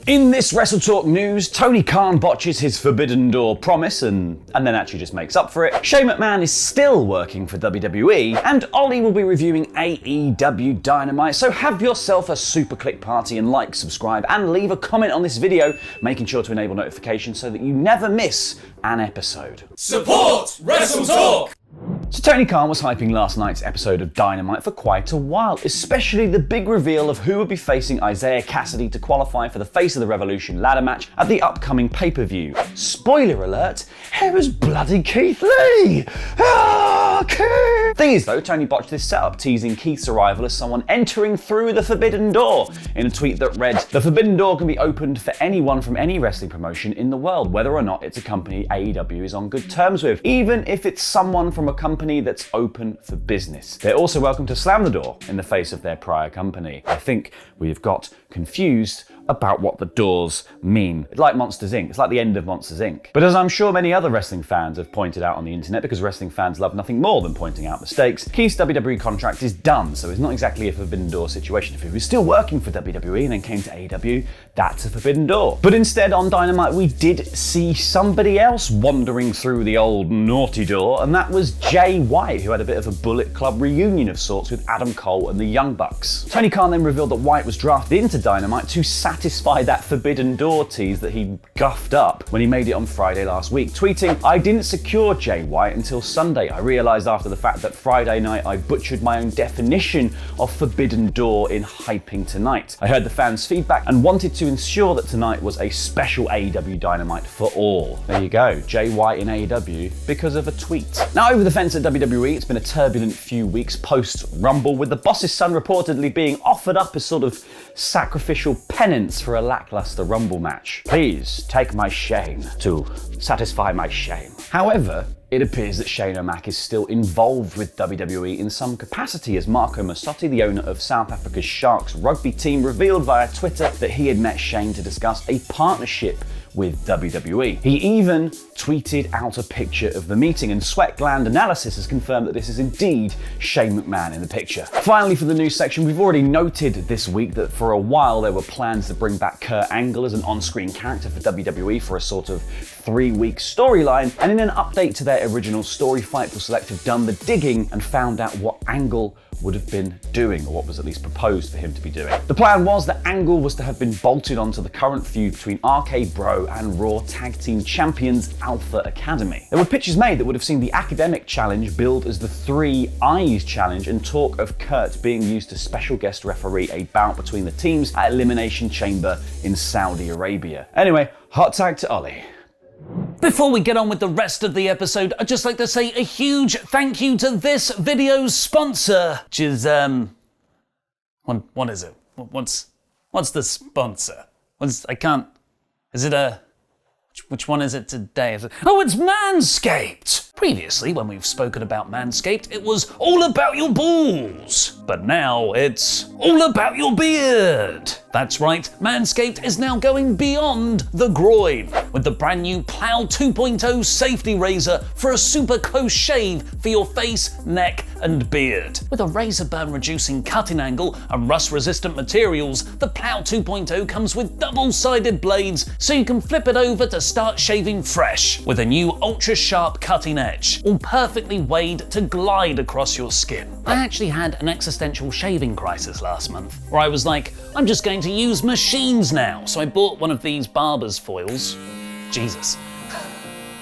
In this WrestleTalk news, Tony Khan botches his Forbidden Door promise and then actually just makes up for it. Shane McMahon is still working for WWE, and Ollie will be reviewing AEW Dynamite, so have yourself a super click party and like, subscribe, and leave a comment on this video, making sure to enable notifications so that you never miss an episode. Support WrestleTalk! So Tony Khan was hyping last night's episode of Dynamite for quite a while, especially the big reveal of who would be facing Isaiah Cassidy to qualify for the Face of the Revolution ladder match at the upcoming pay-per-view. Spoiler alert, it was bloody Keith Lee! Keith! Thing is though, Tony botched this setup, teasing Keith's arrival as someone entering through the Forbidden Door, in a tweet that read, "The Forbidden Door can be opened for anyone from any wrestling promotion in the world, whether or not it's a company AEW is on good terms with, even if it's someone from a company that's open for business. They're also welcome to slam the door in the face of their prior company." I think we've got confused about what the doors mean. It's like Monsters Inc. It's like the end of Monsters Inc. But as I'm sure many other wrestling fans have pointed out on the internet, because wrestling fans love nothing more than pointing out mistakes, Keith's WWE contract is done, so it's not exactly a Forbidden Door situation. If he was still working for WWE and then came to AEW, that's a Forbidden Door. But instead on Dynamite we did see somebody else wandering through the old naughty door, and that was Jay White, who had a bit of a Bullet Club reunion of sorts with Adam Cole and the Young Bucks. Tony Khan then revealed that White was drafted into Dynamite to satisfy that Forbidden Door tease that he guffed up when he made it on Friday last week, tweeting, "I didn't secure Jay White until Sunday. I realised after the fact that Friday night I butchered my own definition of Forbidden Door in hyping tonight. I heard the fans' feedback and wanted to ensure that tonight was a special AEW Dynamite for all." There you go, Jay White in AEW because of a tweet. Now over the fence at WWE, it's been a turbulent few weeks post-Rumble, with the boss's son reportedly being offered up as sort of sacrificial penance for a lackluster Rumble match. "Please take my shame to satisfy my shame." However, it appears that Shane O'Mac is still involved with WWE in some capacity, as Marco Massotti, the owner of South Africa's Sharks rugby team, revealed via Twitter that he had met Shane to discuss a partnership with WWE. He even tweeted out a picture of the meeting, and Sweat Gland Analysis has confirmed that this is indeed Shane McMahon in the picture. Finally, for the news section, we've already noted this week that for a while there were plans to bring back Kurt Angle as an on-screen character for WWE for a sort of 3-week storyline, and in an update to their original story, Fightful Select have done the digging and found out what Angle would have been doing, or what was at least proposed for him to be doing. The plan was that Angle was to have been bolted onto the current feud between RK Bro and Raw Tag Team Champions Alpha Academy. There were pitches made that would have seen the Academic Challenge billed as the 3 Eyes Challenge, and talk of Kurt being used to special guest referee a bout between the teams at Elimination Chamber in Saudi Arabia. Anyway, hot tag to Ollie. Before we get on with the rest of the episode, I'd just like to say a huge thank you to this video's sponsor, which is, what is it? What's the sponsor? Which one is it today? Oh, it's Manscaped! Previously, when we've spoken about Manscaped, it was all about your balls. But now it's all about your beard. That's right, Manscaped is now going beyond the groin with the brand new Plow 2.0 safety razor for a super close shave for your face, neck, and beard. With a razor burn reducing cutting angle and rust resistant materials, the Plow 2.0 comes with double-sided blades so you can flip it over to start shaving fresh with a new ultra sharp cutting edge, all perfectly weighed to glide across your skin. I actually had an existential shaving crisis last month where I was like, I'm just going to use machines now. So I bought one of these barber's foils, Jesus,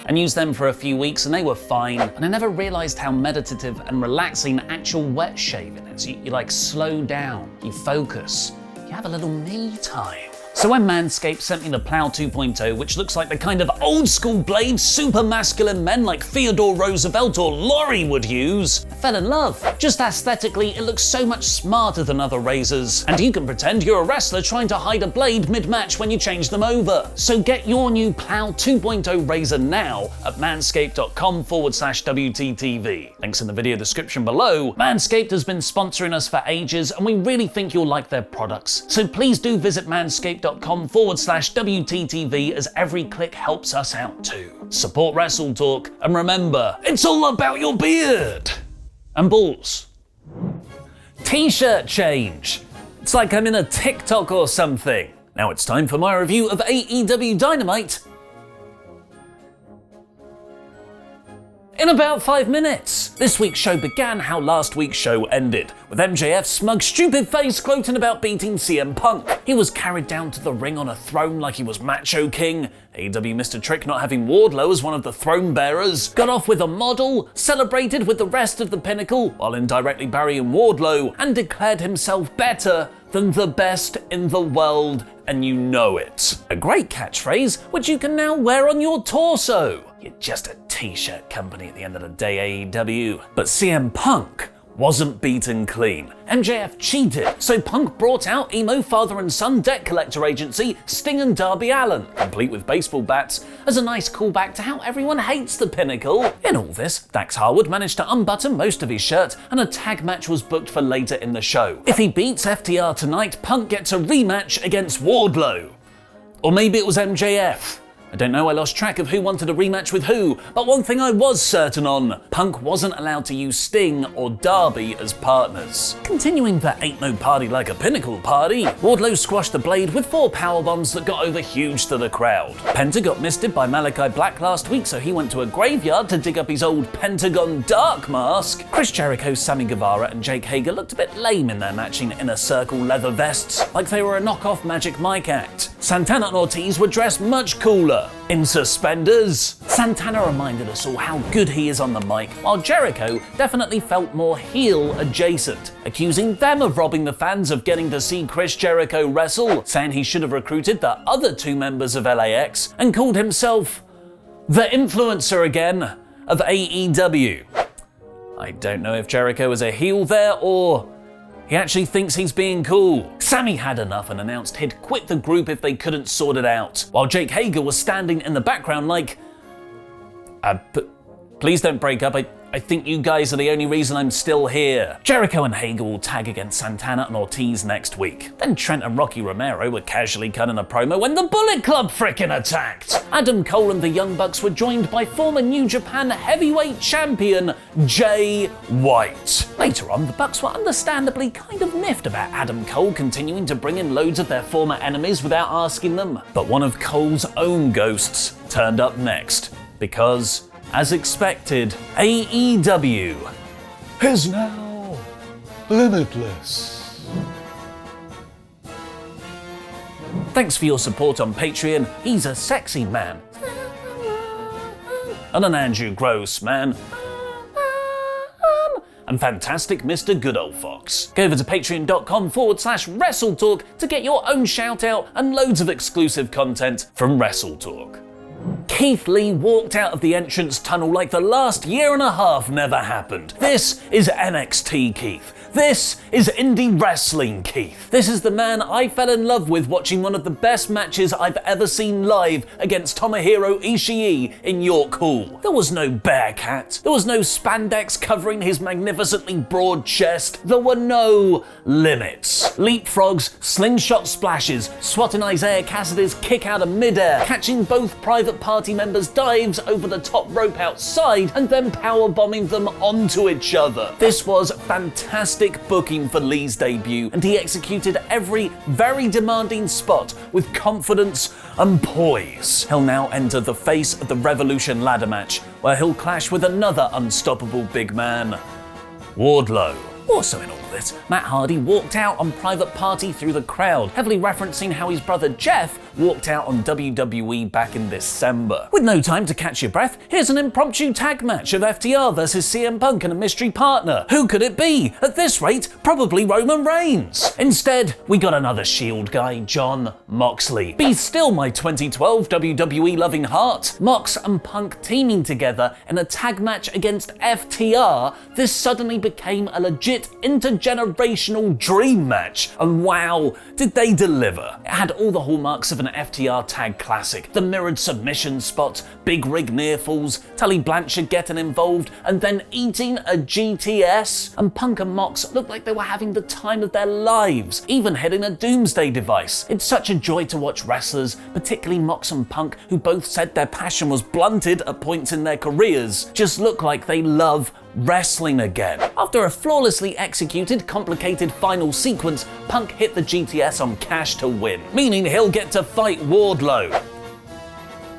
and used them for a few weeks and they were fine. And I never realized how meditative and relaxing actual wet shaving is. You like slow down, you focus, you have a little me time. So when Manscaped sent me the Plow 2.0, which looks like the kind of old school blade super masculine men like Theodore Roosevelt or Laurie would use, I fell in love. Just aesthetically, it looks so much smarter than other razors, and you can pretend you're a wrestler trying to hide a blade mid-match when you change them over. So get your new Plow 2.0 razor now at manscaped.com/WTTV. Links in the video description below. Manscaped has been sponsoring us for ages, and we really think you'll like their products. So please do visit manscaped.com/WTTV, as every click helps us out too. Support WrestleTalk, and remember, it's all about your beard and balls. T-shirt change. It's like I'm in a TikTok or something. Now it's time for my review of AEW Dynamite in about 5 minutes. This week's show began how last week's show ended, with MJF's smug, stupid face gloating about beating CM Punk. He was carried down to the ring on a throne like he was Macho King. AEW missed a trick not having Wardlow as one of the throne bearers, got off with a model, celebrated with the rest of the Pinnacle while indirectly burying Wardlow, and declared himself better than the best in the world, and you know it. A great catchphrase, which you can now wear on your torso. You're just a t-shirt company at the end of the day, AEW. But CM Punk wasn't beaten clean. MJF cheated, so Punk brought out emo father and son debt collector agency Sting and Darby Allin, complete with baseball bats, as a nice callback to how everyone hates the Pinnacle. In all this, Dax Harwood managed to unbutton most of his shirt, and a tag match was booked for later in the show. If he beats FTR tonight, Punk gets a rematch against Wardlow. Or maybe it was MJF. I don't know, I lost track of who wanted a rematch with who, but one thing I was certain on, Punk wasn't allowed to use Sting or Darby as partners. Continuing the ain't no party like a Pinnacle party, Wardlow squashed the Blade with 4 powerbombs that got over huge to the crowd. Penta got misted by Malachi Black last week, so he went to a graveyard to dig up his old Pentagon Dark mask. Chris Jericho, Sammy Guevara and Jake Hager looked a bit lame in their matching inner circle leather vests, like they were a knockoff Magic Mike act. Santana and Ortiz were dressed much cooler, in suspenders. Santana reminded us all how good he is on the mic, while Jericho definitely felt more heel adjacent, accusing them of robbing the fans of getting to see Chris Jericho wrestle, saying he should have recruited the other 2 members of LAX, and called himself the influencer again of AEW. I don't know if Jericho is a heel there or he actually thinks he's being cool. Sammy had enough and announced he'd quit the group if they couldn't sort it out, while Jake Hager was standing in the background like, please don't break up, I think you guys are the only reason I'm still here. Jericho and Hager will tag against Santana and Ortiz next week. Then Trent and Rocky Romero were casually cutting a promo when the Bullet Club frickin' attacked. Adam Cole and the Young Bucks were joined by former New Japan heavyweight champion Jay White. Later on, the Bucks were understandably kind of miffed about Adam Cole continuing to bring in loads of their former enemies without asking them. But one of Cole's own ghosts turned up next, because as expected, AEW is now limitless. Thanks for your support on Patreon. He's a sexy man. And an Andrew Gross man. And fantastic Mr. Good Old Fox. Go over to patreon.com/WrestleTalk to get your own shout out and loads of exclusive content from WrestleTalk. Keith Lee walked out of the entrance tunnel like the last year and a half never happened. This is NXT Keith. This is indie wrestling Keith. This is the man I fell in love with watching one of the best matches I've ever seen live against Tomohiro Ishii in York Hall. There was no Bearcat. There was no spandex covering his magnificently broad chest. There were no limits. Leapfrogs, slingshot splashes, swatting Isaiah Cassidy's kick out of midair, catching both Private Party members' dives over the top rope outside, and then powerbombing them onto each other. This was fantastic booking for Lee's debut, and he executed every very demanding spot with confidence and poise. He'll now enter the face of the Revolution ladder match, where he'll clash with another unstoppable big man, Wardlow. Also in all this, Matt Hardy walked out on Private Party through the crowd, heavily referencing how his brother Jeff walked out on WWE back in December. With no time to catch your breath, here's an impromptu tag match of FTR versus CM Punk and a mystery partner. Who could it be? At this rate, probably Roman Reigns. Instead, we got another Shield guy, Jon Moxley. Be still, my 2012 WWE loving heart. Mox and Punk teaming together in a tag match against FTR, this suddenly became a legit intergenerational dream match, and wow, did they deliver. It had all the hallmarks of an FTR tag classic: the mirrored submission spots, big rig near falls, Tully Blanchard getting involved and then eating a GTS, and Punk and Mox looked like they were having the time of their lives, even hitting a doomsday device. It's such a joy to watch wrestlers, particularly Mox and Punk, who both said their passion was blunted at points in their careers, just look like they love wrestling again. After a flawlessly executed, complicated final sequence, Punk hit the GTS on cash to win, meaning he'll get to fight Wardlow.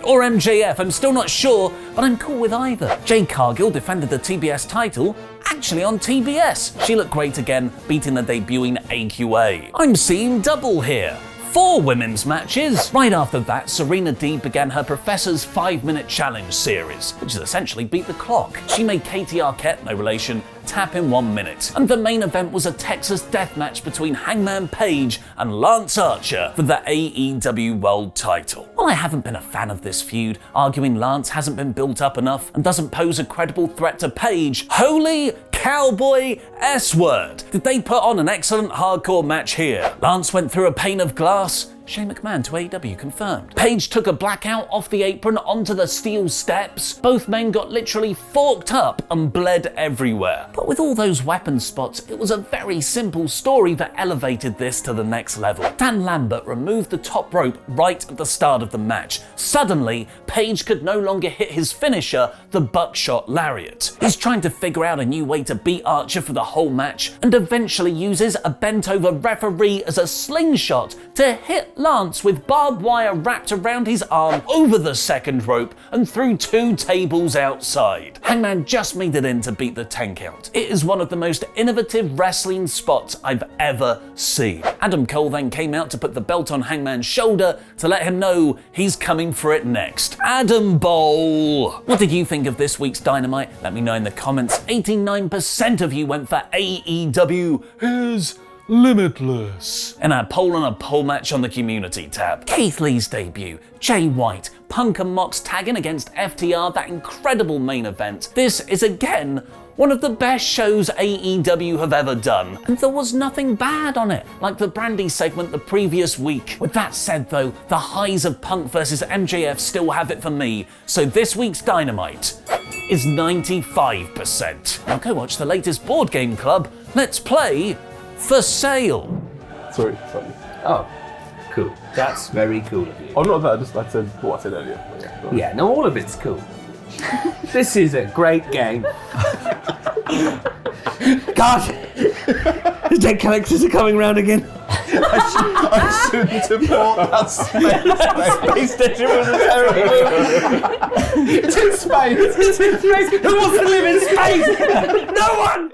Or MJF, I'm still not sure, but I'm cool with either. Jade Cargill defended the TBS title, actually on TBS. She looked great again, beating the debuting AQA. I'm seeing double here. 4 women's matches. Right after that, Serena Deeb began her Professor's 5-minute challenge series, which is essentially beat the clock. She made Katie Arquette, no relation, tap in 1 minute. And the main event was a Texas death match between Hangman Page and Lance Archer for the AEW World title. While I haven't been a fan of this feud, arguing Lance hasn't been built up enough and doesn't pose a credible threat to Page, holy cowboy S-word! Did they put on an excellent hardcore match here? Lance went through a pane of glass. Shane McMahon to AEW confirmed. Page took a blackout off the apron onto the steel steps. Both men got literally forked up and bled everywhere. But with all those weapon spots, it was a very simple story that elevated this to the next level. Dan Lambert removed the top rope right at the start of the match. Suddenly, Page could no longer hit his finisher, the buckshot lariat. He's trying to figure out a new way to beat Archer for the whole match, and eventually uses a bent-over referee as a slingshot to hit Lance with barbed wire wrapped around his arm over the second rope and through 2 tables outside. Hangman just made it in to beat the 10 count. It is one of the most innovative wrestling spots I've ever seen. Adam Cole then came out to put the belt on Hangman's shoulder to let him know he's coming for it next. Adam Bowl! What did you think of this week's Dynamite? Let me know in the comments. 89% of you went for AEW is limitless in our poll on a poll match on the community tab. Keith Lee's debut, Jay White, Punk and Mox tagging against FTR, that incredible main event. This is again one of the best shows AEW have ever done, and there was nothing bad on it, like the Brandy segment the previous week. With that said though, the highs of Punk versus MJF still have it for me, so this week's Dynamite is 95%. Now go watch the latest Board Game Club, Let's Play For Sale. Sorry. Oh, cool. That's very cool of you. Oh, not that, I said what I said earlier. Yeah, no, all of it's cool. This is a great game. God! The dead collectors are coming round again. I shouldn't have thought that Space Station was a terrible movie. It's in space. It's in space. Who wants to live in space? No one!